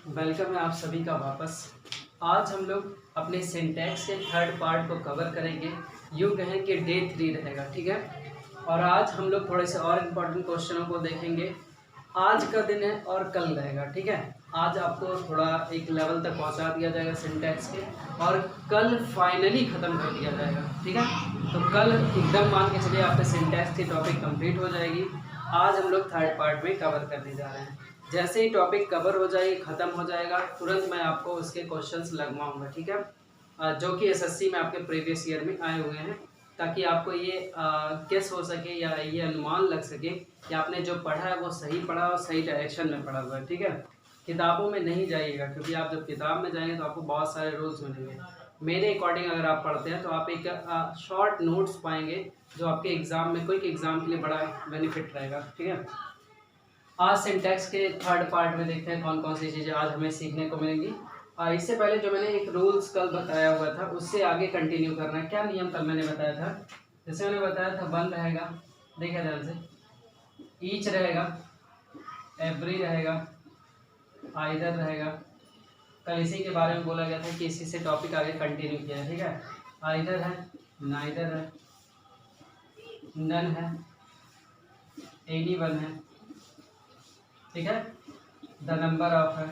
Welcome है आप सभी का वापस। आज हम लोग अपने सिंटैक्स के थर्ड पार्ट को कवर करेंगे। यूँ कहें कि डे 3 रहेगा, ठीक है। और आज हम लोग थोड़े से और इम्पोर्टेंट क्वेश्चनों को देखेंगे। आज का दिन है और कल रहेगा, ठीक है। आज आपको थोड़ा एक लेवल तक पहुंचा दिया जाएगा सिंटैक्स के, और कल फाइनली ख़त्म कर दिया जाएगा, ठीक है। तो कल एकदम मान के चलिए आपका सिंटैक्स की टॉपिक कंप्लीट हो जाएगी। आज हम लोग थर्ड पार्ट में कवर करने जा रहे हैं। जैसे ही टॉपिक कवर हो जाएगी, ख़त्म हो जाएगा, तुरंत मैं आपको उसके क्वेश्चंस लगवाऊंगा, ठीक है, जो कि एसएससी में आपके प्रीवियस ईयर में आए हुए हैं, ताकि आपको ये गेस हो सके या ये अनुमान लग सके कि आपने जो पढ़ा है वो सही पढ़ा और सही डायरेक्शन में पढ़ा हुआ है, ठीक है। किताबों में नहीं जाइएगा, क्योंकि आप जब किताब में जाएंगे तो आपको बहुत सारे रूल्स मिलेंगे। मेरे अकॉर्डिंग अगर आप पढ़ते हैं तो आप एक शॉर्ट नोट्स पाएंगे, जो आपके एग्ज़ाम में कोई एग्ज़ाम के लिए बड़ा बेनिफिट रहेगा, ठीक है। आज सिंटैक्स के थर्ड पार्ट में देखते हैं कौन कौन सी चीज़ें आज हमें सीखने को मिलेंगी। इससे पहले जो मैंने एक रूल्स कल बताया हुआ था, उससे आगे कंटिन्यू करना है। क्या नियम कल मैंने बताया था? जैसे मैंने बताया था, वन रहेगा, देखिए ध्यान से, ईच रहेगा, एवरी रहेगा, आइदर रहेगा। कल इसी के बारे में बोला गया था कि इसी से टॉपिक आगे कंटिन्यू किया है, ठीक है। आइदर है, नाइदर है, नन है, एनी वन है, ठीक है। द नंबर ऑफ है,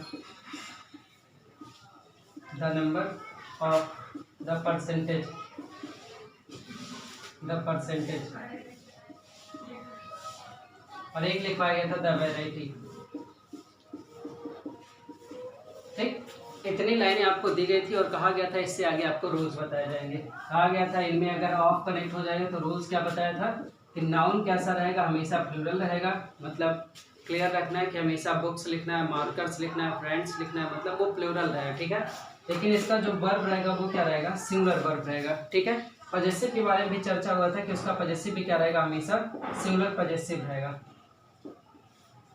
the number of, the percentage, the percentage, और एक लिखवाया गया था द वैरायटी, ठीक। इतनी लाइनें आपको दी गई थी और कहा गया था इससे आगे आपको रूल्स बताए जाएंगे। कहा गया था इनमें अगर ऑफ कनेक्ट हो जाएगा तो रूल्स क्या बताया था कि नाउन कैसा रहेगा, हमेशा प्लूरल रहेगा, मतलब क्लियर रखना है कि हमेशा बुक्स लिखना है, मार्कर्स लिखना है, फ्रेंड्स लिखना है, मतलब वो प्लूरल रहेगा, ठीक है। लेकिन इसका जो वर्ब रहेगा वो क्या रहेगा, सिंगुलर वर्ब रहेगा, ठीक है। पजेसिव के बारे में भी चर्चा हुआ था कि उसका पजेसिव भी क्या रहेगा, हमेशा सिंगुलर पजेसिव रहेगा।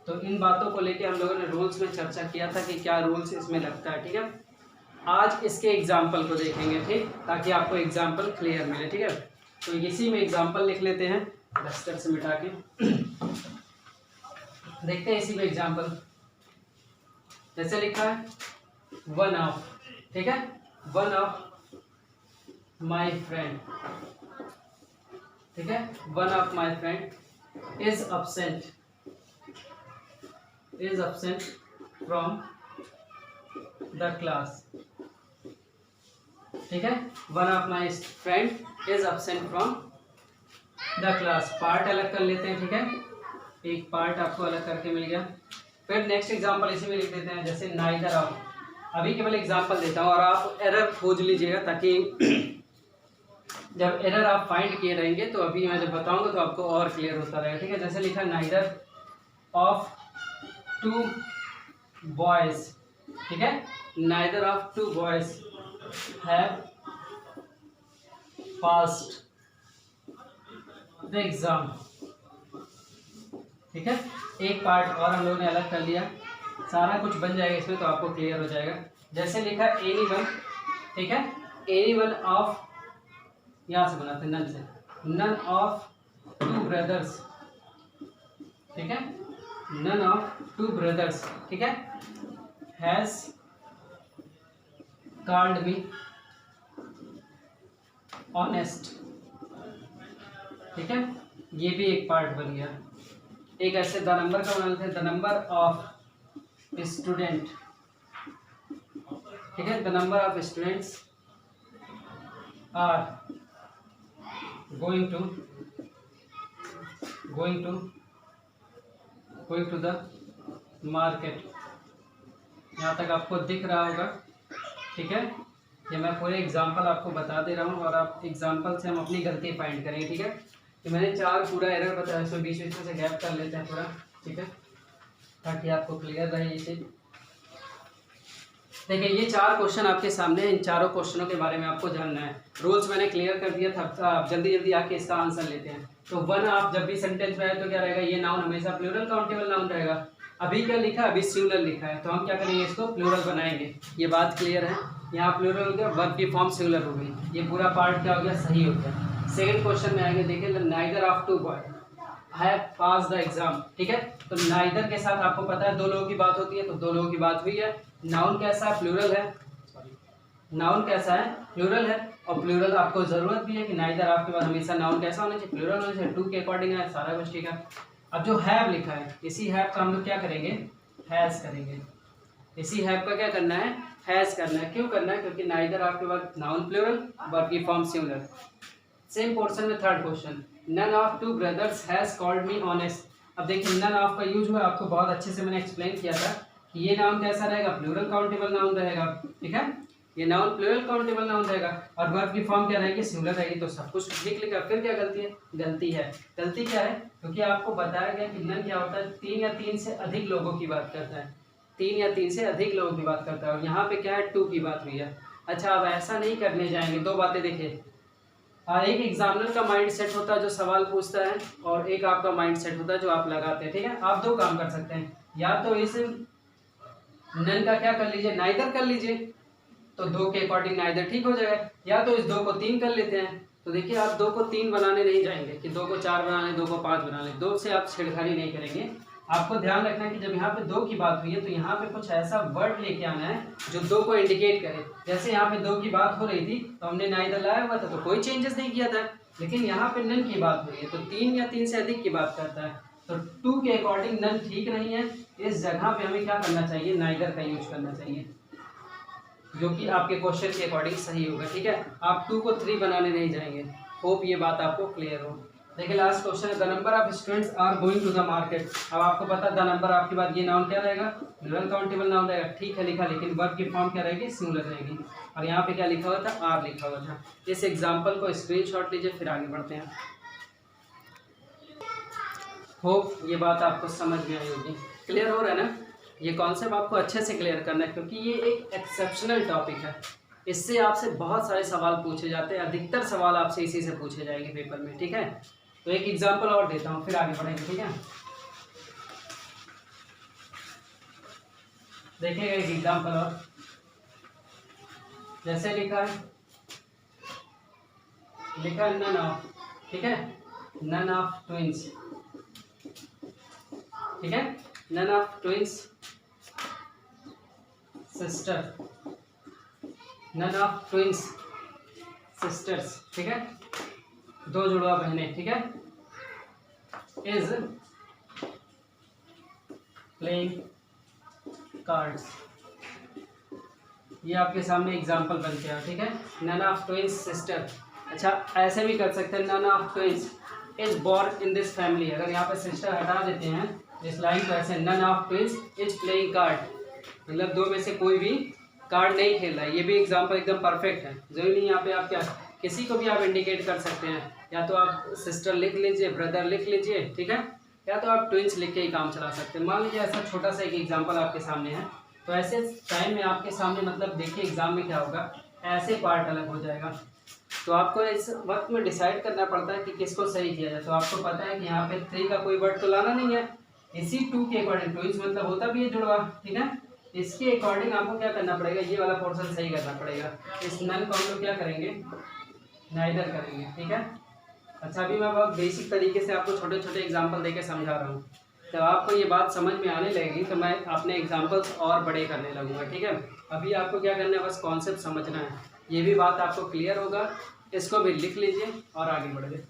तो इन बातों को लेके हम लोगों ने रूल्स में चर्चा किया था कि क्या रूल्स इसमें लगता है, ठीक है। आज इसके एग्जाम्पल को देखेंगे, ठीक, ताकि आपको एग्जाम्पल क्लियर मिले, ठीक है। तो इसी में एग्जाम्पल लिख लेते हैं, डस्टर से मिटा के देखते हैं इसी में एग्जाम्पल। जैसे लिखा है वन ऑफ, ठीक है, वन ऑफ माई फ्रेंड, ठीक है, one of my friend is absent from the class, ठीक है। One of my friend is absent from the class। Part अलग कर लेते हैं, ठीक है, एक पार्ट आपको अलग करके मिल गया। फिर नेक्स्ट एग्जांपल इसी में लिख देते हैं, जैसे नाइदर ऑफ। अभी केवल एग्जांपल देता हूँ और आप एरर खोज लीजिएगा, ताकि जब एरर आप फाइंड किए रहेंगे तो अभी मैं जब बताऊंगा तो आपको और क्लियर होता रहेगा, ठीक है। जैसे लिखा नाइदर ऑफ टू बॉयज, ठीक है, neither of two boys have passed the exam, ठीक है। एक पार्ट और हम लोगों ने अलग कर लिया, सारा कुछ बन जाएगा इसमें तो आपको क्लियर हो जाएगा। जैसे लिखा एनी वन, ठीक है, एनी वन ऑफ, यहाँ से बनाते नन से, नन ऑफ टू ब्रदर्स, ठीक है, नन ऑफ टू ब्रदर्स, ठीक है, हैज कॉल्ड मी ऑनेस्ट, ठीक है। ये भी एक पार्ट बन गया। एक ऐसे द नंबर का बना लेते हैं, द नंबर ऑफ स्टूडेंट, ठीक है, the number of students are going to the market. यहाँ तक आपको दिख रहा होगा, ठीक है। ये मैं पूरे एग्जाम्पल आपको बता दे रहा हूँ और आप एग्जाम्पल से हम अपनी गलती फाइंड करेंगे, ठीक है। कि मैंने 4 पूरा एरर बताया, इसमें बीच में से गैप कर लेते हैं पूरा, ठीक है, ताकि आपको क्लियर रहे ये चीज़। देखिए ये 4 क्वेश्चन आपके सामने, इन चारों क्वेश्चनों के बारे में आपको जानना है। रूल्स मैंने क्लियर कर दिया था, आप जल्दी जल्दी आके इसका आंसर लेते हैं। तो वन आप जब भी सेंटेंस में है तो क्या रहेगा, ये नाउन हमेशा प्लूरल काउंटेबल नाउन रहेगा। अभी क्या लिखा है, अभी सिंगुलर लिखा है, तो हम क्या करेंगे, इसको प्लूरल बनाएंगे। ये बात क्लियर है, यहाँ प्लूरल हो गया, वर्ब की फॉर्म सिंगुलर हो गई, ये पूरा पार्ट क्या हो गया, सही हो गया। सेकंड क्वेश्चन में आएंगे, देखिए neither of two boy have pass the exam, ठीक है। तो नाइदर के साथ आपको पता है 2 लोगों की बात होती है, तो 2 लोगों की बात हुई है। नाउन कैसा है, प्लूरल है, नाउन कैसा है, प्लूरल है, और प्लूरल आपको जरूरत भी है कि नाइदर आपके पास हमेशा नाउन कैसा होना चाहिए, प्लूरल होना चाहिए, टू के अकॉर्डिंग है, सारा कुछ ठीक है। अब जो हैव लिखा है, इसी हैव का हम लोग क्या करेंगे, हैज करेंगे। इसी हैव का क्या करना है, हैज करना है। क्यों करना है, क्योंकि नाइदर आपके पास नाउन प्लूरल, वर्ब की फॉर्म सिंगुलर। सेम पोर्शन में third question, none of two brothers has called me honest. अब देखिए नन ऑफ का यूज हुआ, आपको बहुत अच्छे से मैंने एक्सप्लेन किया था कि ये नाउन कैसा रहेगा, प्लूरल काउंटेबल नाउन रहेगा, ठीक है, ये नाउन प्लूरल काउंटेबल नाउन रहेगा, और वर्ब की फॉर्म क्या रहेगी, सिंगुलर रहेगी। तो सब कुछ लिख लिखा, फिर क्या गलती है, गलती क्या है, क्योंकि आपको बताया गया कि नन क्या होता है, 3 या 3 से अधिक लोगों की बात करता है, 3 या 3 से अधिक लोगों की बात करता है, और यहाँ पे क्या है, 2 की बात हुई है। अच्छा, अब ऐसा नहीं करने जाएंगे, दो बातें देखिए, एक एग्जामिनर का माइंड सेट होता है जो सवाल पूछता है, और एक आपका माइंड सेट होता है जो आप लगाते हैं, ठीक है। आप दो काम कर सकते हैं, या तो इस नन का क्या कर लीजिए, नाइदर कर लीजिए, तो 2 के अकॉर्डिंग नाइदर ठीक हो जाएगा, या तो इस 2 को 3 कर लेते हैं। तो देखिए आप 2 को 3 बनाने नहीं जाएंगे कि 2 को 4 बना लें, 2 को 5 बना लें, 2 से आप छेड़खानी नहीं करेंगे। आपको ध्यान रखना है कि जब यहाँ पे 2 की बात हुई है तो यहाँ पे कुछ ऐसा वर्ड लेके आना है जो 2 को इंडिकेट करे। जैसे यहाँ पे 2 की बात हो रही थी तो हमने नाइदर लाया हुआ था, तो कोई चेंजेस नहीं किया था, लेकिन यहाँ पे नन की बात हुई है तो 3 या 3 से अधिक की बात करता है, तो 2 के अकॉर्डिंग नन ठीक नहीं है। इस जगह पे हमें क्या करना चाहिए, नाइदर का यूज करना चाहिए, जो कि आपके क्वेश्चन के अकॉर्डिंग सही होगा, ठीक है। आप 2 को 3 बनाने नहीं जाएंगे। होप ये बात आपको क्लियर हो। देखिए लास्ट क्वेश्चन है, the number of students are going to the market. अब आपको पता है द नंबर आपके बाद ये नाउन क्या रहेगा, प्लूरल काउंटेबल नाउन रहेगा, ठीक है लिखा, लेकिन वर्ब की फॉर्म क्या रहेगी, सिंगुलर रहेगी, और यहाँ पे क्या लिखा हुआ था, आर लिखा हुआ था। इस एग्जाम्पल को स्क्रीनशॉट लीजिए, फिर आगे बढ़ते हैं। होप ये बात आपको समझ में आई होगी, क्लियर हो रहा है ना। ये कॉन्सेप्ट आपको अच्छे से क्लियर करना है, क्योंकि ये एक एक्सेप्शनल टॉपिक है, इससे आपसे बहुत सारे सवाल पूछे जाते हैं, अधिकतर सवाल आपसे इसी से पूछे जाएंगे पेपर में, ठीक है। तो एक एग्जांपल और देता हूँ, फिर आगे बढ़ेंगे, ठीक है। देखिएगा एक एग्जांपल और, जैसे लिखा है नन ऑफ, ठीक है, नन ऑफ ट्विंस, ठीक है, none of twins sister, none of twins sisters, ठीक है, 2 जुड़वा बहनें, ठीक है, इज प्लेइंग कार्ड्स। ये आपके सामने एग्जांपल बन गया, ठीक है, नन ऑफ ट्विंस सिस्टर। अच्छा ऐसे भी कर सकते हैं, none of twins is born in this family. अगर यहाँ पे सिस्टर हटा देते हैं इस लाइन को ऐसे, none of twins is playing card, मतलब 2 में से कोई भी कार्ड नहीं खेल रहा है। ये भी एग्जांपल एकदम परफेक्ट है, जरूरी नहीं यहाँ पे आप क्या किसी को भी आप इंडिकेट कर सकते हैं, या तो आप सिस्टर लिख लीजिए, ब्रदर लिख लीजिए, ठीक है, या तो आप ट्विंस लिख के ही काम चला सकते हैं। मान लीजिए ऐसा छोटा सा एक एग्जांपल आपके सामने है, तो ऐसे टाइम में आपके सामने मतलब देखिए एग्जाम में क्या होगा, ऐसे पार्ट अलग हो जाएगा, तो आपको इस वक्त में डिसाइड करना पड़ता है कि किसको सही किया जाए। तो आपको पता है कि यहाँ पे 3 का कोई वर्ड तो लाना नहीं है, इसी 2 के अकॉर्डिंग, ट्विंस मतलब होता भी है जुड़वा, ठीक है, इसके अकॉर्डिंग आपको क्या करना पड़ेगा, ये वाला पोर्शन सही करना पड़ेगा। इस नन को हम लोग क्या करेंगे, नाइदर करेंगे, ठीक है। अच्छा अभी मैं बहुत बेसिक तरीके से आपको छोटे छोटे एग्जांपल देके समझा रहा हूँ, तो आपको ये बात समझ में आने लगेगी तो मैं अपने एग्जांपल्स और बड़े करने लगूंगा, ठीक है। अभी आपको क्या करना है, बस कॉन्सेप्ट समझना है, ये भी बात आपको क्लियर होगा, इसको भी लिख लीजिए और आगे बढ़िए।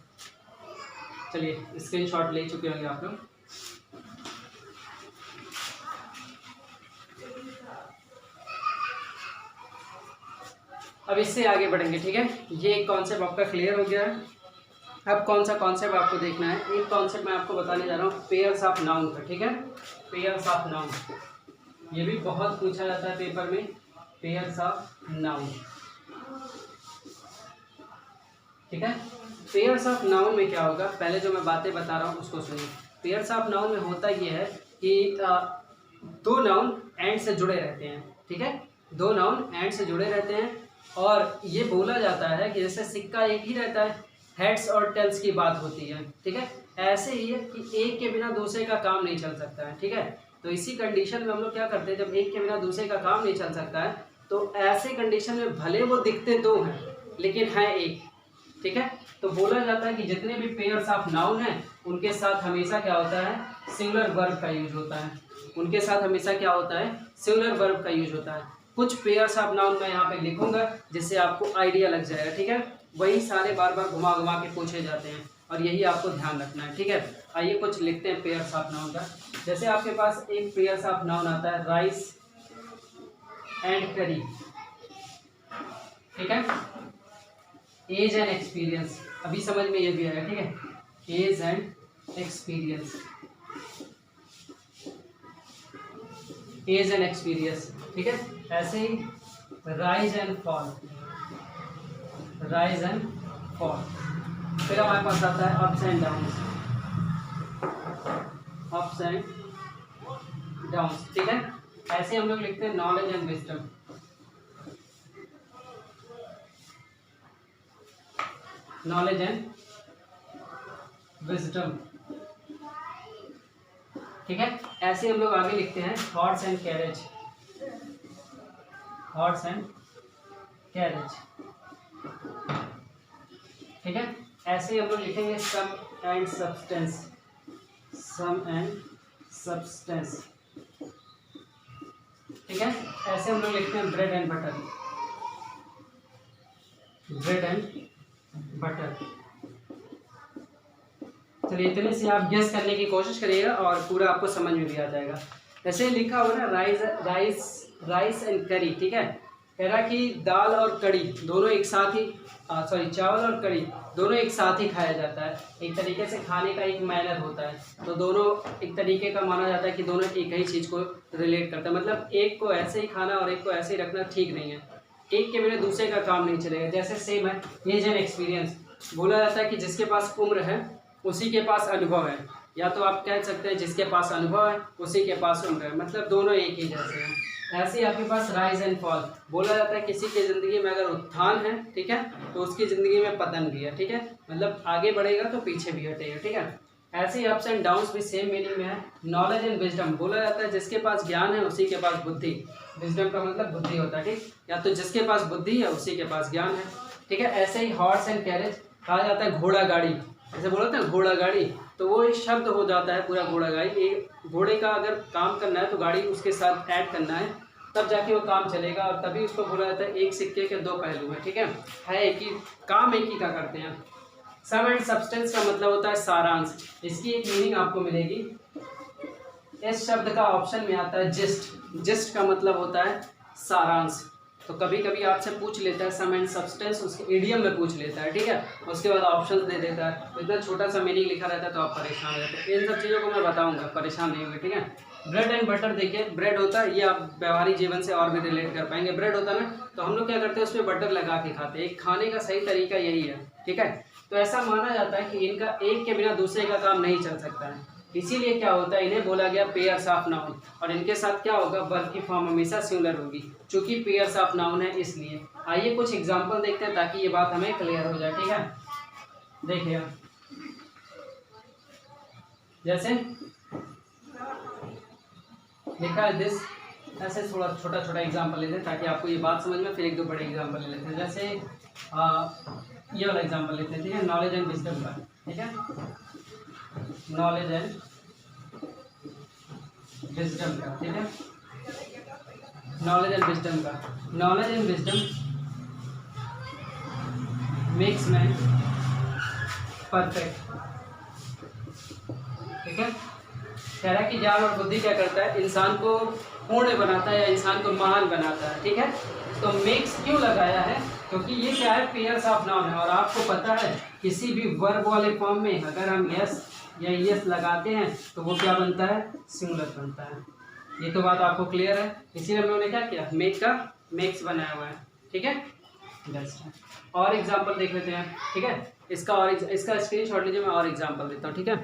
चलिए स्क्रीनशॉट ले चुके होंगे आप लोग। अब इससे आगे बढ़ेंगे, ठीक है। ये एक कॉन्सेप्ट आपका क्लियर हो गया है। अब कौन सा कॉन्सेप्ट आपको देखना है, एक कॉन्सेप्ट मैं आपको बताने जा रहा हूँ पेयर्स ऑफ नाउन का, ठीक है, पेयर्स ऑफ नाउन, ये भी बहुत पूछा जाता है पेपर में, पेयर्स ऑफ नाउन, ठीक है। पेयर्स ऑफ नाउन में क्या होगा, पहले जो मैं बातें बता रहा हूँ उसको सुनिए। पेयर्स ऑफ नाउन में होता ये है कि 2 नाउन एंड से जुड़े रहते हैं, ठीक है, 2 नाउन एंड से जुड़े रहते हैं, और ये बोला जाता है कि जैसे सिक्का एक ही रहता है, हेड्स और टेल्स की बात होती है, ठीक है, ऐसे ही है कि एक के बिना दूसरे का काम नहीं चल सकता है, ठीक है। तो इसी कंडीशन में हम लोग क्या करते हैं, जब एक के बिना दूसरे का काम नहीं चल सकता है तो ऐसे कंडीशन में भले वो दिखते 2 हैं लेकिन है एक, ठीक है। तो बोला जाता है कि जितने भी पेयर्स ऑफ नाउन हैं उनके साथ हमेशा क्या होता है, सिंगुलर वर्ब का यूज होता है, उनके साथ हमेशा क्या होता है, सिंगुलर वर्ब का यूज होता है। कुछ पेयर्स ऑफ नाउन मैं यहाँ पे लिखूंगा जिससे आपको आइडिया लग जाएगा, ठीक है। वही सारे बार बार घुमा घुमा के पूछे जाते हैं और यही आपको ध्यान रखना है, ठीक है। आइए कुछ लिखते हैं पेयर्स ऑफ नाउन का। जैसे आपके पास एक पेयर्स ऑफ नाउन आता है राइस एंड करी, ठीक है। एज एंड एक्सपीरियंस, अभी समझ में ये भी आया, ठीक है। Age and experience, age and experience, ठीक है। ऐसे ही rise and fall, rise and fall. फिर हमारे पास आता है ups and downs, ups and downs, ठीक है। ऐसे हम लोग लिखते हैं knowledge and wisdom, knowledge and wisdom, ठीक है। ऐसे हम लोग आगे लिखते हैं thoughts and courage, thoughts and courage, ठीक है। ऐसे हम लोग लिखेंगे sum and substance, sum and substance, ठीक है। ऐसे हम लोग लिखते हैं bread and butter, bread and butter. चलिए इतने से आप गेस करने की कोशिश करिएगा और पूरा आपको समझ में भी आ जाएगा। जैसे लिखा हुआ ना राइस एंड करी, ठीक है। कह रहा कि दाल और कड़ी दोनों एक साथ ही चावल और कड़ी दोनों एक साथ ही खाया जाता है। एक तरीके से खाने का एक मैनर होता है, तो दोनों एक तरीके का माना जाता है कि दोनों एक ही चीज़ को रिलेट करता है। मतलब एक को ऐसे ही खाना और एक को ऐसे ही रखना ठीक नहीं है, एक के बिना दूसरे का काम नहीं चलेगा। जैसे सेम है एज एंड एक्सपीरियंस, बोला जाता है कि जिसके पास उम्र है उसी के पास अनुभव है, या तो आप कह सकते हैं जिसके पास अनुभव है उसी के पास उम्र है, मतलब दोनों एक ही जैसे हैं। ऐसे ही आपके पास राइज एंड फॉल, बोला जाता है किसी की ज़िंदगी में अगर उत्थान है, ठीक है, तो उसकी ज़िंदगी में पतन भी है, ठीक है। मतलब आगे बढ़ेगा तो पीछे भी हटेगा, ठीक है। ऐसे ही अप्स एंड डाउन्स भी सेम मीनिंग में है। नॉलेज एंड विजडम, बोला जाता है जिसके पास ज्ञान है उसी के पास बुद्धि, विजडम का मतलब बुद्धि होता है, ठीक। या तो जिसके पास बुद्धि है उसी के पास ज्ञान है, ठीक है। ऐसे ही हॉर्स एंड कैरेज, कहा जाता है घोड़ा गाड़ी, जैसे बोला था घोड़ा गाड़ी, तो वो एक शब्द हो जाता है पूरा घोड़ा गाड़ी। एक घोड़े का अगर काम करना है तो गाड़ी उसके साथ ऐड करना है, तब जाके वो काम चलेगा, और तभी उसको बोला जाता है एक सिक्के के दो पहलू हैं, ठीक है एक ही काम एक ही का करते हैं। सम एंड सब्सटेंस का मतलब होता है सारांश। इसकी एक मीनिंग आपको मिलेगी, इस शब्द का ऑप्शन में आता है जिस्ट, जिस्ट का मतलब होता है सारांश। तो कभी कभी आपसे पूछ लेता है सम एंड सब्सटेंस, उसके इडियम में पूछ लेता है, ठीक है, उसके बाद ऑप्शंस दे देता है, तो इतना छोटा सा मीनिंग लिखा रहता है तो आप परेशान रहते हैं। इन सब चीज़ों को मैं बताऊंगा, परेशान नहीं होंगे, ठीक है। ब्रेड एंड बटर, देखिए ब्रेड होता है, ये आप व्यवहारिक जीवन से और भी रिलेट कर पाएंगे। ब्रेड होता है ना, तो हम लोग क्या करते हैं उसमें बटर लगा के खाते हैं, एक खाने का सही तरीका यही है, ठीक है। तो ऐसा माना जाता है कि इनका एक के बिना दूसरे का काम नहीं चल सकता है, इसीलिए क्या होता है इन्हें बोला गया पेयर्स ऑफ नाउन। और इनके साथ क्या होगा, वर्ब की फॉर्म हमेशा सिंगुलर होगी, चूंकि पेयर्स ऑफ नाउन है इसलिए। आइए कुछ एग्जांपल देखते हैं ताकि ये बात हमें क्लियर हो जाए, ठीक है। देखिए जैसे लिखा है दिस, ऐसे थोड़ा छोटा छोटा एग्जांपल लेते हैं ताकि आपको ये बात समझ में, फिर एक दो बड़े एग्जांपल ले लेते हैं। जैसे ये वाला एग्जांपल लेते हैं, ठीक है, नॉलेज एंड विजडम का, ठीक है, नॉलेज एंड विजडम का, ठीक है, नॉलेज एंड विजडम का। Knowledge and wisdom makes man perfect, ठीक है। कह रहा है कि ज्ञान और बुद्धि क्या करता है, इंसान को पूर्ण बनाता है या इंसान को महान बनाता है, ठीक है। तो मेक्स क्यों लगाया है, क्योंकि ये क्या है, पेयर्स ऑफ नाउन है, और आपको पता है किसी भी वर्ब वाले फॉर्म में अगर हम यस या यस लगाते हैं तो वो क्या बनता है, सिंगुलर बनता है। ये तो बात आपको क्लियर है, इसीलिए हम लोगों ने क्या किया, मेक का मेक्स बनाया हुआ है, ठीक है। और एग्जांपल देख लेते हैं, ठीक है, इसका स्क्रीनशॉट लीजिए, मैं और एग्जांपल देता हूँ, ठीक है।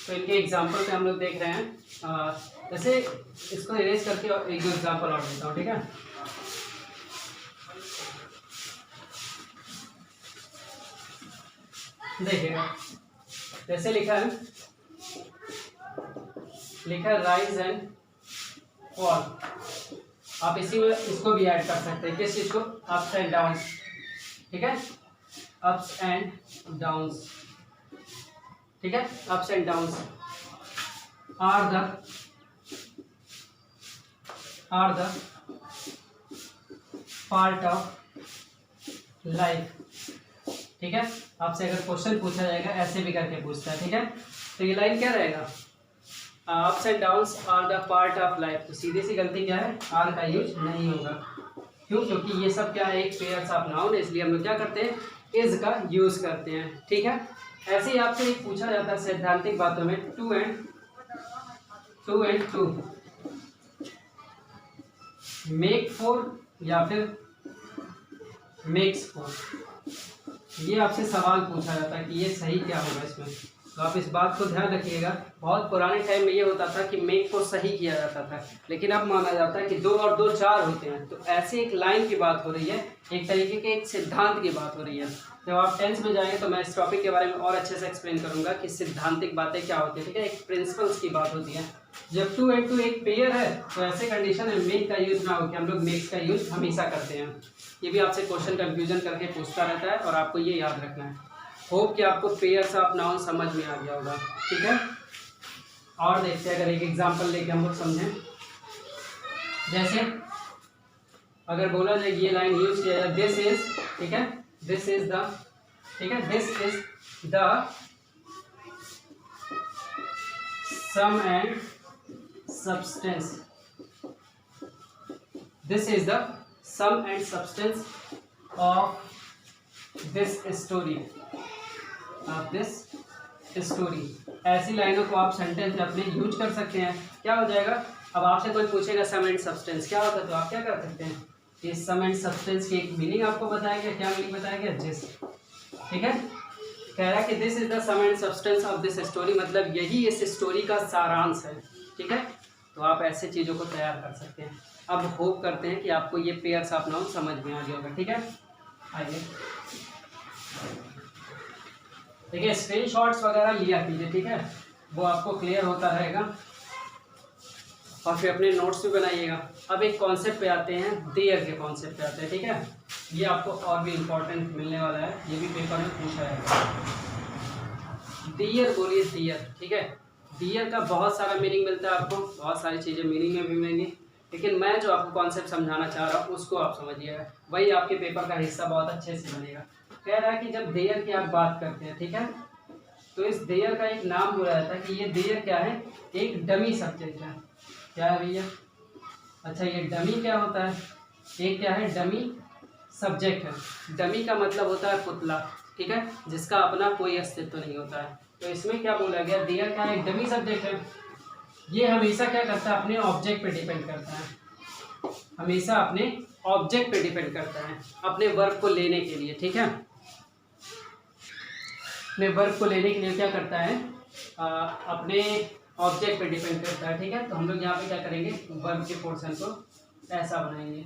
तो इनके एग्जांपल पे हम लोग देख रहे हैं, जैसे इसको इरेज करके एक दो एग्जांपल और देता हूँ, ठीक है। देखिएगा जैसे लिखा है राइज एंड फॉल, आप इसी में इसको भी ऐड कर सकते हैं, किस चीज को, अप्स एंड डाउन्स, ठीक है, अप्स एंड डाउन्स, ठीक है, ups and downs are the part of life. ठीक है, आपसे अगर क्वेश्चन पूछा जाएगा ऐसे भी करके पूछता है। ठीक है, तो ये लाइन क्या रहेगा, ups and downs are the part of life. तो सीधी सी गलती क्या है, आर का यूज नहीं होगा। क्यों, क्योंकि ये सब क्या है, एक पेयर्स ऑफ नाउन है, इसलिए हम लोग क्या करते हैं, इज का यूज करते हैं। ठीक है, ऐसे ही आपसे एक पूछा जाता है सैद्धांतिक बातों में, two and two make four या फिर मेक्स फोर। ये आपसे सवाल पूछा जाता है कि ये सही क्या होगा इसमें, तो आप इस बात को ध्यान रखिएगा। बहुत पुराने टाइम में ये होता था कि मेक को सही किया जाता था, लेकिन अब माना जाता है कि 2 और 2 4 होते हैं। तो ऐसे एक लाइन की बात हो रही है, एक तरीके के एक सिद्धांत की बात हो रही है। जब आप 10th में जाएंगे तो मैं इस टॉपिक के बारे में और अच्छे से एक्सप्लेन करूंगा कि सिद्धांतिक बातें क्या होती है। ठीक है, एक प्रिंसिपल्स की बात होती है। जब 2 एंड 2 एक पेयर है तो ऐसे कंडीशन में मेक का यूज ना हो कि हम लोग मेक्स का यूज हमेशा करते हैं। ये भी आपसे क्वेश्चन कंफ्यूजन करके पूछता रहता है और आपको ये याद रखना है। होप कि आपको पेयर्स ऑफ नाउन समझ में आ गया होगा। ठीक है, और देखते हैं अगर एक एग्जांपल लेके हम लोग समझें। जैसे अगर बोला जाए ये लाइन यूज किया जाए, दिस इज, ठीक है, दिस इज द, ठीक है, this is the sum and substance, this is the sum and substance of this story, of this story. ऐसी लाइनों को आप सेंटेंस में अपने यूज कर सकते हैं। क्या हो जाएगा, अब आपसे कोई पूछेगा सम एंड सब्सटेंस क्या होता है, तो आप क्या कर सकते हैं, ये सम एंड सब्सटेंस की एक मीनिंग आपको बताएंगे। क्या मीनिंग बताएंगे, जिस, ठीक है, कह रहा है कि this is the sum and substance of this story, मतलब यही इस स्टोरी का सारांश है। ठीक है, तो आप ऐसे चीज़ों को तैयार कर सकते हैं। अब होप करते हैं कि आपको ये पेयर्स ऑफ नाउन समझ में आ गया होगा। ठीक है, आइए देखिए, स्क्रीनशॉट्स वगैरह लिया कीजिए। ठीक है, वो आपको क्लियर होता रहेगा और फिर अपने नोट्स भी बनाइएगा। अब एक कॉन्सेप्ट पे आते हैं, देयर के कॉन्सेप्ट पे आते हैं। ठीक है, ये आपको और भी इम्पोर्टेंट मिलने वाला है, ये भी पेपर में पूछा है। देयर बोलिए, देयर। ठीक है, देयर का बहुत सारा मीनिंग मिलता है आपको, बहुत सारी चीज़ें मीनिंग में भी मिलेंगी, लेकिन मैं जो आपको कॉन्सेप्ट समझाना चाह रहा हूँ उसको आप समझिएगा, वही आपके पेपर का हिस्सा बहुत अच्छे से बनेगा। कह रहा है कि जब देयर की आप बात करते हैं, ठीक है, तो इस देयर का एक नाम हो जाता है कि ये देयर क्या है, एक डमी सब्जेक्ट है। क्या है भैया, अच्छा ये डमी क्या होता है, एक क्या है, डमी सब्जेक्ट है। डमी का मतलब होता है पुतला, ठीक है, जिसका अपना कोई अस्तित्व नहीं होता है। तो इसमें क्या बोला गया, देयर क्या है, एक डमी सब्जेक्ट है। ये हमेशा क्या करता है, अपने ऑब्जेक्ट पे डिपेंड करता है, हमेशा अपने ऑब्जेक्ट पे डिपेंड करता है अपने वर्ब को लेने के लिए। ठीक है, अपने वर्ब को लेने के लिए क्या करता है, अपने ऑब्जेक्ट पे डिपेंड करता है। ठीक है, तो हम लोग यहाँ पे क्या करेंगे, वर्ब के पोर्शन को ऐसा बनाएंगे।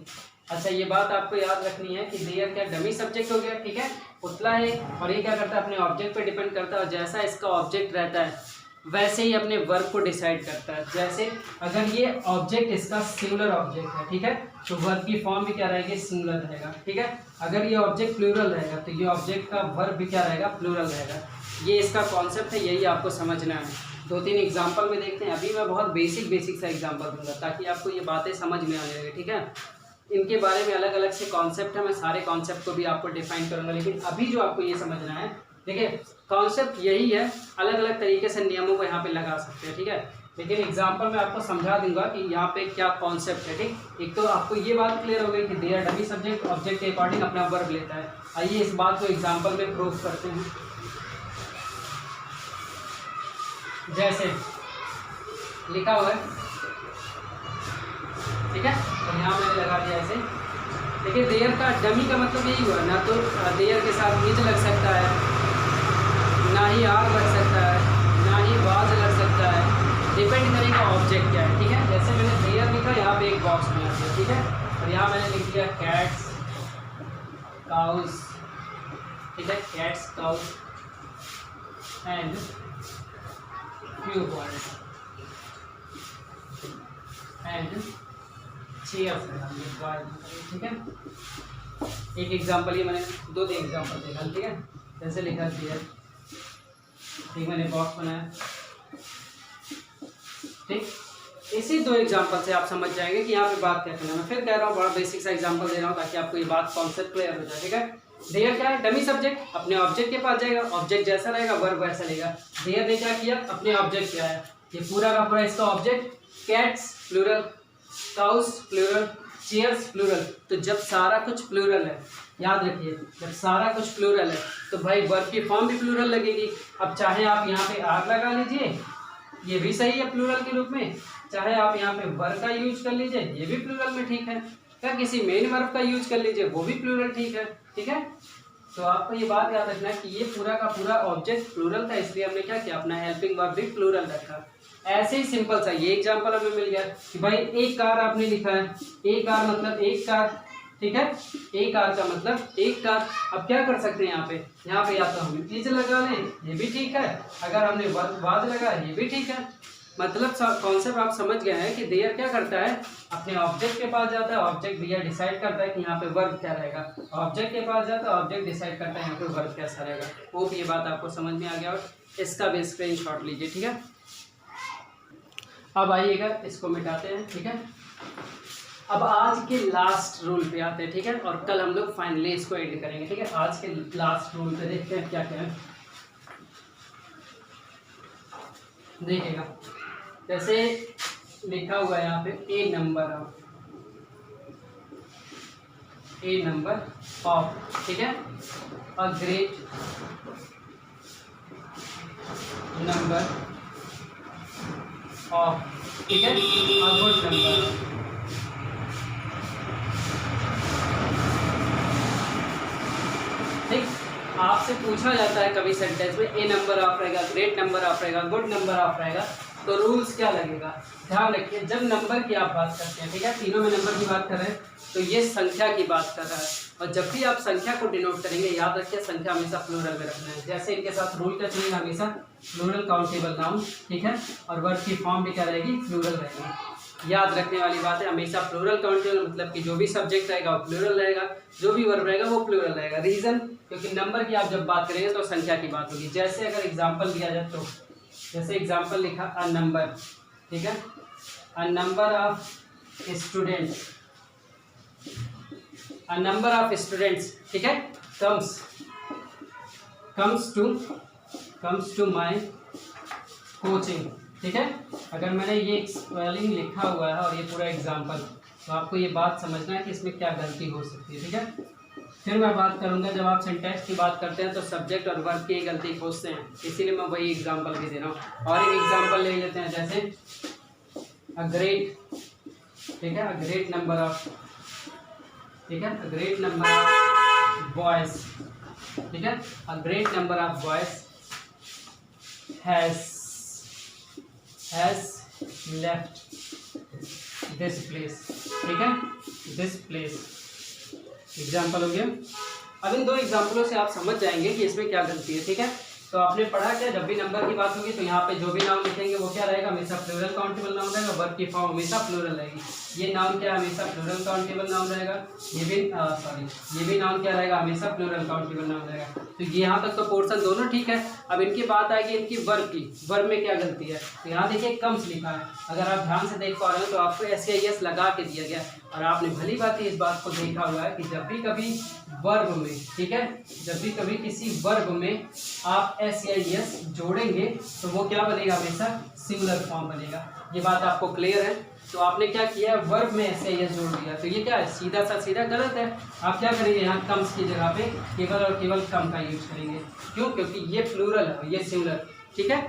अच्छा ये बात आपको याद रखनी है कि देयर क्या डमी सब्जेक्ट हो गया, ठीक है, पुतला है, और ये क्या करता है, अपने ऑब्जेक्ट पे डिपेंड करता है, और जैसा इसका ऑब्जेक्ट रहता है वैसे ही अपने वर्ब को डिसाइड करता है। जैसे अगर ये ऑब्जेक्ट इसका सिंगुलर ऑब्जेक्ट है, ठीक है, तो वर्ब की फॉर्म भी क्या रहेगी, सिंगुलर रहेगा। ठीक है, अगर ये ऑब्जेक्ट प्लूरल रहेगा तो ये ऑब्जेक्ट का वर्ब भी क्या रहेगा, प्लूरल रहेगा। ये इसका कॉन्सेप्ट है, यही आपको समझना है। 2-3 एग्जाम्पल में देखते हैं। अभी मैं बहुत बेसिक सा एग्जाम्पल दूंगा ताकि आपको ये बातें समझ में आ जाएगी। ठीक है, इनके बारे में अलग अलग से कॉन्सेप्ट है, मैं सारे कॉन्सेप्ट को भी आपको डिफाइन करूंगा, लेकिन अभी जो आपको ये समझना है, देखिए कॉन्सेप्ट यही है, अलग अलग तरीके से नियमों को यहाँ पे लगा सकते हैं। ठीक है, लेकिन एग्जाम्पल में आपको समझा दूंगा कि यहाँ पे क्या कॉन्सेप्ट है। ठीक, एक तो आपको ये बात क्लियर हो गई कि देयर डमी सब्जेक्ट ऑब्जेक्ट के अकॉर्डिंग अपना वर्ब लेता है। आइए इस बात को एग्जाम्पल में प्रूव करते हैं। जैसे लिखा हुआ है, ठीक है, तो यहाँ मैंने लगा दिया ऐसे। देखिए देयर का डमी का मतलब यही हुआ, ना तो देयर के साथ इज लग सकता है, ना ही आर लग सकता है, ना ही वाज लग सकता है, डिपेंड करेगा ऑब्जेक्ट क्या है। ठीक है, जैसे मैंने देयर लिखा, यहाँ पे एक बॉक्स बना दिया, ठीक है, और यहाँ मैंने लिख दिया कैट्स काउज, ठीक है, cats cause and few birds and chairs, ठीक है। एक एग्जाम्पल, ये मैंने 2-3 एग्जाम्पल देखा, ठीक है, जैसे लिखा दिया एक मैंने बॉक्स बनाया, ठीक। इसी दो एग्जांपल से आप समझ जाएंगे कि यहाँ पे बात क्या करना है। मैं फिर कह रहा हूँ, बड़ा बेसिक सा एग्जांपल दे रहा हूँ ताकि आपको ये बात कॉन्सेप्ट क्लियर हो जाए, ठीक है। देयर क्या है, डमी सब्जेक्ट अपने ऑब्जेक्ट के पास जाएगा, ऑब्जेक्ट जैसा रहेगा वर्ब वैसा लेगा। देयर ने क्या किया, अपने ऑब्जेक्ट पे आया, ये पूरा का पूरा इसका object, cats plural, cows plural, chairs plural. तो जब सारा कुछ प्लूरल है, याद रखिए जब सारा कुछ प्लूरल है तो भाई वर्ब की फॉर्म भी प्लूरल लगेगी। अब चाहे आप यहाँ पे आर लगा लीजिए, ये भी सही है प्लूरल के रूप में, चाहे आप यहाँ पे वर्ब का यूज कर लीजिए, ये भी प्लूरल में ठीक है, क्या किसी मेन वर्ब का यूज कर लीजिए, वो भी प्लूरल ठीक है, ठीक है। तो आपको ये बात याद रखना है कि ये पूरा का पूरा ऑब्जेक्ट प्लूरल था, इसलिए हमने क्या किया, अपना हेल्पिंग वर्ब भी प्लूरल रखा। ऐसे ही सिंपल सा ये एग्जांपल हमें मिल गया कि भाई एक कार आपने लिखा है, एक कार मतलब एक कार, ठीक है, एक कार का मतलब एक कार। अब क्या कर सकते हैं यहाँ पे या तो हम इज लगा लें, ये भी ठीक है, अगर हमने वाज लगा ये भी ठीक है। मतलब कॉन्सेप्ट आप समझ गए हैं कि देयर क्या करता है, अपने ऑब्जेक्ट के पास जाता है, ऑब्जेक्ट भैया डिसाइड करता है कि यहाँ पे वर्ब क्या रहेगा, ऑब्जेक्ट के पास जाता है, ऑब्जेक्ट डिसाइड करता है यहाँ पे वर्ब कैसा रहेगा। वो भी ये बात आपको समझ में आ गया, और इसका भी स्क्रीनशॉट लीजिए, ठीक है। अब आइएगा इसको मिटाते हैं, ठीक है। अब आज के लास्ट रूल पे आते हैं, ठीक है, और कल हम लोग फाइनली इसको एंड करेंगे, ठीक है। आज के लास्ट रूल पे देखते हैं क्या क्या है, देखिएगा जैसे लिखा हुआ है यहाँ पे ए नंबर ऑफ, ठीक है, अ ग्रेट नंबर ऑफ, ठीक है, अ गुड नंबर। ठीक, आपसे पूछा जाता है कभी सेंटेंस में ए नंबर ऑफ रहेगा, ग्रेट नंबर ऑफ रहेगा, गुड नंबर ऑफ रहेगा, तो रूल्स क्या लगेगा, ध्यान रखिए। जब नंबर की आप बात करते हैं, ठीक है, तीनों में नंबर की बात कर रहे हैं, तो ये संख्या की बात कर रहा है, और जब भी आप संख्या को डिनोट करेंगे याद रखिए संख्या हमेशा प्लूरल में रखना है। जैसे इनके साथ रूल क्या चलेगा, हमेशा प्लूरल काउंटेबल नाउन, ठीक है, और वर्ब की फॉर्म भी क्या रहेगी, प्लूरल रहेगी। याद रखने वाली बात है, हमेशा प्लूरल काउंटेबल मतलब कि जो भी सब्जेक्ट रहेगा वो प्लूरल रहेगा, जो भी वर्ब रहेगा वो प्लूरल रहेगा। रीजन, क्योंकि नंबर की आप जब बात करेंगे तो संख्या की बात होगी। जैसे अगर एग्जाम्पल दिया जाए तो जैसे एग्जाम्पल लिखा अ नंबर, ठीक है, a number of students, a number of students, ठीक है, कम्स टू माय कोचिंग, ठीक है। अगर मैंने ये स्पेलिंग लिखा हुआ है और ये पूरा एग्जाम्पल, तो आपको ये बात समझना है कि इसमें क्या गलती हो सकती है, ठीक है। फिर मैं बात करूंगा जब आप सिंटैक्स की बात करते हैं तो सब्जेक्ट और वर्ब की गलती खोजते हैं, इसीलिए मैं वही एग्जांपल भी दे रहा हूँ। और एक एग्जांपल ले लेते हैं, जैसे अ ग्रेट, ठीक है, अ ग्रेट नंबर ऑफ, ठीक है, a great number of boys, ठीक है, a great number of boys has left this place, ठीक है, दिस प्लेस एग्जाम्पल हो गया। अब इन दो एग्जाम्पलों से आप समझ जाएंगे कि इसमें क्या गलती है, ठीक है। तो आपने पढ़ा क्या, जब भी नंबर की बात होगी तो यहाँ पे जो भी नाउन लिखेंगे वो क्या रहेगा, हमेशा प्लूरल काउंटेबल नाउन रहेगा, वर्ब की फॉर्म हमेशा प्लूरल रहेगी। ये नाउन क्या हमेशा प्लूरल काउंटेबल नाउन रहेगा, ये भी नाउन क्या रहेगा, हमेशा प्लूरल काउंटेबल नाउन रहेगा। तो यहाँ तक तो पोर्शन दोनों ठीक है। अब इनकी बात आएगी इनकी वर्ब की, वर्ब में क्या गलती है। तो यहाँ देखिए कम्स लिखा है, अगर आप ध्यान से देख पा रहे हो तो आपको एस लगा के दिया गया, और आपने भली बात इस बात को देखा हुआ है कि जब भी कभी वर्ब में, ठीक है, जब भी कभी किसी वर्ब में आप एस जोड़ेंगे तो वो क्या बनेगा, हमेशा सिंगुलर फॉर्म बनेगा। ये बात आपको क्लियर है। तो आपने क्या किया, वर्ब में एस जोड़ दिया, तो ये क्या है, सीधा गलत है। आप क्या करेंगे, यहाँ कम्स की जगह पे केवल और केवल कम का यूज करेंगे। क्यों, क्योंकि ये प्लूरल है, ये सिंगुलर, ठीक है।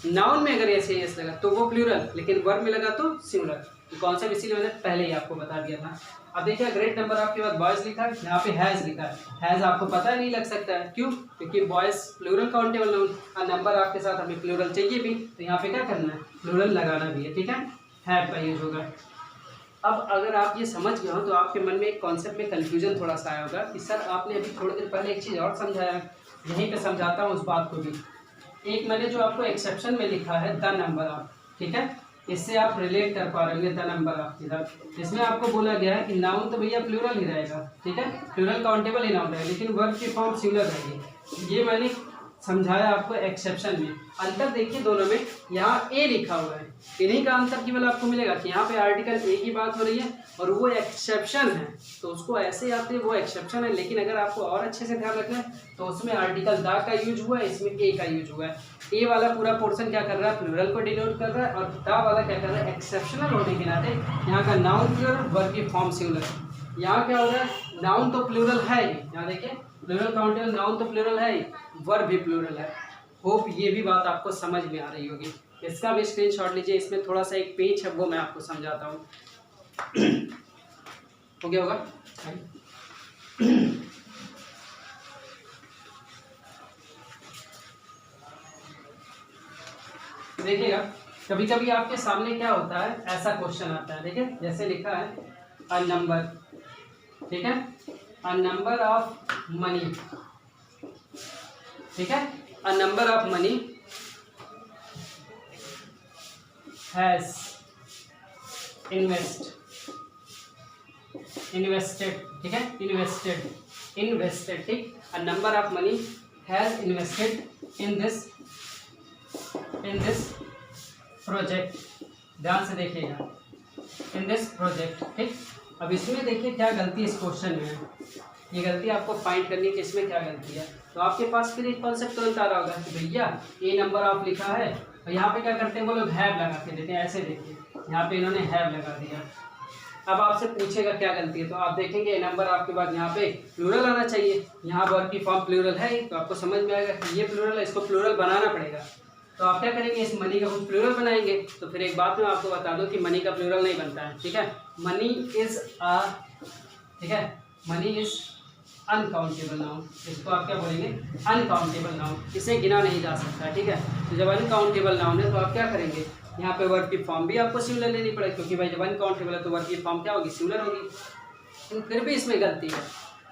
नाउन में अगर एस लगा तो वो प्लूरल, लेकिन वर्ब में लगा तो सिंगुलर। कॉन्सेप्ट इसीलिए मैंने पहले ही आपको बता दिया था। अब देखिए ग्रेट नंबर आपके बाद बॉयज लिखा है, यहाँ पे हैज लिखा है। हैज आपको पता नहीं लग सकता है, क्यों, क्योंकि बॉयज प्लूरल काउंटेबल नाउन, और नंबर आपके साथ हमें प्लूरल चाहिए भी, तो यहाँ पे क्या करना है, प्लूरल लगाना भी है, ठीक है, हैव का यूज होगा। अब अगर आप ये समझ गए हो तो आपके मन में एक कॉन्सेप्ट में कन्फ्यूजन थोड़ा सा आया होगा कि सर आपने अभी थोड़ी देर पहले एक चीज़ और समझाया, यहीं पे समझाता हूँ उस बात को भी। एक मैंने जो आपको एक्सेप्शन में लिखा है द नंबर ऑफ, ठीक है, इससे आप रिलेट कर पा रहे द नंबर ऑफ इधर। इसमें आपको बोला गया है कि नाउन तो भैया प्लूरल ही रहेगा, ठीक है, प्लूरल काउंटेबल ही नाउन रहेगा, लेकिन वर्ब की फॉर्म सिंगुलर रहेगी। ये मैंने समझाया आपको एक्सेप्शन में। अंतर देखिए दोनों में, यहाँ ए लिखा हुआ है, इन्हीं का अंतर केवल आपको मिलेगा कि यहाँ पे आर्टिकल ए की बात हो रही है और वो एक्सेप्शन है, तो उसको ऐसे आते हैं वो एक्सेप्शन है। लेकिन अगर आपको और अच्छे से ध्यान रखना है तो उसमें आर्टिकल दा का यूज हुआ है, इसमें ए का यूज हुआ है। ए वाला पूरा पोर्शन क्या कर रहा है, प्लूरल को डिनोट कर रहा है, और दा वाला क्या कर रहा है, एक्सेप्शनल होने के नाते यहाँ का नाउन प्लूरल, वर्ब की फॉर्म सिंगुलर। यहाँ क्या हो रहा है, नाउन तो प्लूरल है ही, यहाँ देखिए प्लूरल काउंटेबल नाउन तो प्लूरल है ही, वर्ब भी प्लूरल है। होप ये भी बात आपको समझ में आ रही होगी। इसका भी स्क्रीनशॉट लीजिए, इसमें थोड़ा सा एक पेज है वो मैं आपको समझाता हूँ। हो गया होगा? देखिएगा कभी कभी आपके सामने क्या होता है, ऐसा क्वेश्चन आता है, देखिए जैसे लिखा है अ नंबर, ठीक है, अ नंबर ऑफ मनी, ठीक है, a number of money has invested, ठीक है, इन्वेस्टेड, ठीक, a number of money has invested in this project. ध्यान से देखिएगा, इन दिस प्रोजेक्ट, ठीक। अब इसमें देखिए क्या गलती इस क्वेश्चन में है, ये गलती आपको फाइंड करनी कि इसमें क्या गलती है। तो आपके पास फिर एक कॉन्सेप्ट तुरंत आ रहा होगा कि भैया ए नंबर ऑफ लिखा है और यहाँ पे क्या करते हैं वो लोग हैव लगा के देते हैं, ऐसे देखिए यहाँ पे इन्होंने हैव लगा दिया। अब आपसे पूछेगा क्या गलती है, तो आप देखेंगे ए नंबर ऑफ के बाद यहाँ पे प्लूरल आना चाहिए, यहाँ वर्ब की फॉर्म प्लूरल है, तो आपको समझ में आएगा कि ये प्लूरल है, इसको प्लूरल बनाना पड़ेगा। तो आप क्या करेंगे, इस मनी का कुछ प्लूरल बनाएंगे। तो फिर एक बात मैं आपको बता दूं कि मनी का प्लूरल नहीं बनता है, ठीक है, मनी इज अ, ठीक है, मनी इज अनकाउंटेबल नाउन, इसको आप क्या बोलेंगे, अनकाउंटेबल नाउन, इसे गिना नहीं जा सकता, ठीक है। तो जब अनकाउंटेबल नाउन है तो आप क्या करेंगे, यहाँ पे वर्ब की फॉर्म भी आपको सिमिलर लेनी पड़ेगी, क्योंकि भाई जब अनकाउंटेबल है तो वर्ब की फॉर्म क्या होगी, सिमिलर होगी। तो फिर भी इसमें गलती है,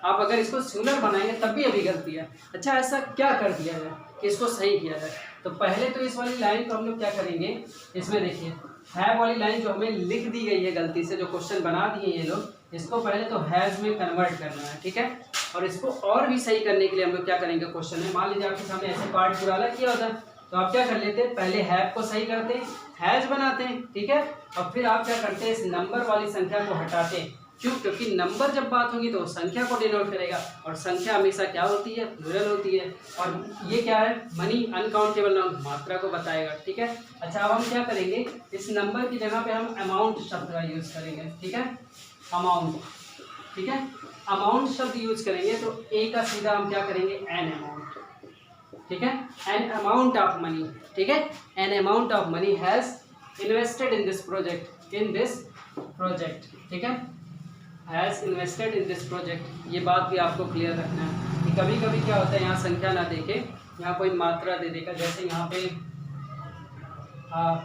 आप अगर इसको सिमिलर बनाएंगे तब भी अभी गलती है। अच्छा ऐसा क्या कर दिया जाए कि इसको सही किया जाए, तो पहले तो इस वाली लाइन को हम लोग क्या करेंगे, इसमें देखिए है वाली लाइन जो हमें लिख दी गई है गलती से, जो क्वेश्चन बना दिए ये लोग, इसको पहले तो हैज़ में कन्वर्ट करना है, ठीक है। और इसको और भी सही करने के लिए हम लोग क्या करेंगे, क्वेश्चन में मान लीजिए आपके सामने ऐसे पार्ट पूरा अलग किया होता है, तो आप क्या कर लेते हैं, पहले हैव को सही करते हैं, हैज़ बनाते हैं, ठीक है, और फिर आप क्या करते हैं, इस नंबर वाली संख्या को हटाते हैं। क्यों, क्योंकि नंबर जब बात होगी तो संख्या को डिनोट करेगा, और संख्या हमेशा क्या होती है, प्लूरल होती है, और ये क्या है, मनी अनकाउंटेबल नाउन, मात्रा को बताएगा, ठीक है। अच्छा अब हम क्या करेंगे, इस नंबर की जगह पे हम अमाउंट शब्द का यूज करेंगे, ठीक है, अमाउंट, ठीक है, अमाउंट शब्द यूज करेंगे तो ए का सीधा हम क्या करेंगे, एन अमाउंट, ठीक है, एन अमाउंट ऑफ मनी, ठीक है, an amount of money has invested in this project, ठीक है, has invested in this project. ये बात भी आपको क्लियर रखना है कि कभी कभी क्या होता है, यहाँ संख्या ना देके यहाँ कोई मात्रा दे देगा, जैसे यहाँ पे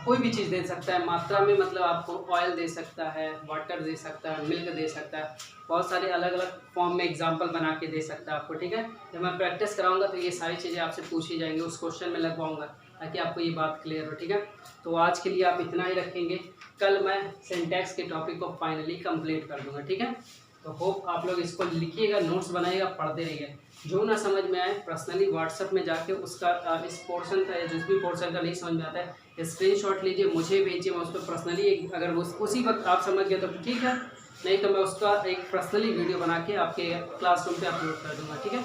कोई भी चीज़ दे सकता है मात्रा में, मतलब आपको ऑयल दे सकता है, वाटर दे सकता है, मिल्क दे सकता है, बहुत सारे अलग अलग फॉर्म में एग्जांपल बना के दे सकता है आपको, ठीक है। जब मैं प्रैक्टिस कराऊंगा तो ये सारी चीज़ें आपसे पूछी जाएंगी, उस क्वेश्चन में लगवाऊंगा ताकि आपको ये बात क्लियर हो, ठीक है। तो आज के लिए आप इतना ही रखेंगे, कल मैं सिंटैक्स के टॉपिक को फाइनली कंप्लीट कर दूंगा, ठीक है। तो होप आप लोग इसको लिखिएगा, नोट्स बनाइएगा, पढ़ते रहिए, जो ना समझ में आए पर्सनली व्हाट्सएप में जाके उसका इस पोर्शन का या जिस भी पोर्शन का नहीं समझ में आता है स्क्रीनशॉट लीजिए, मुझे भेजिए, मैं उस पर पर्सनली अगर उसी वक्त आप समझ गए तो ठीक है, नहीं तो मैं उसका एक पर्सनली वीडियो बना के आपके क्लासरूम पे अपलोड कर दूंगा, ठीक है।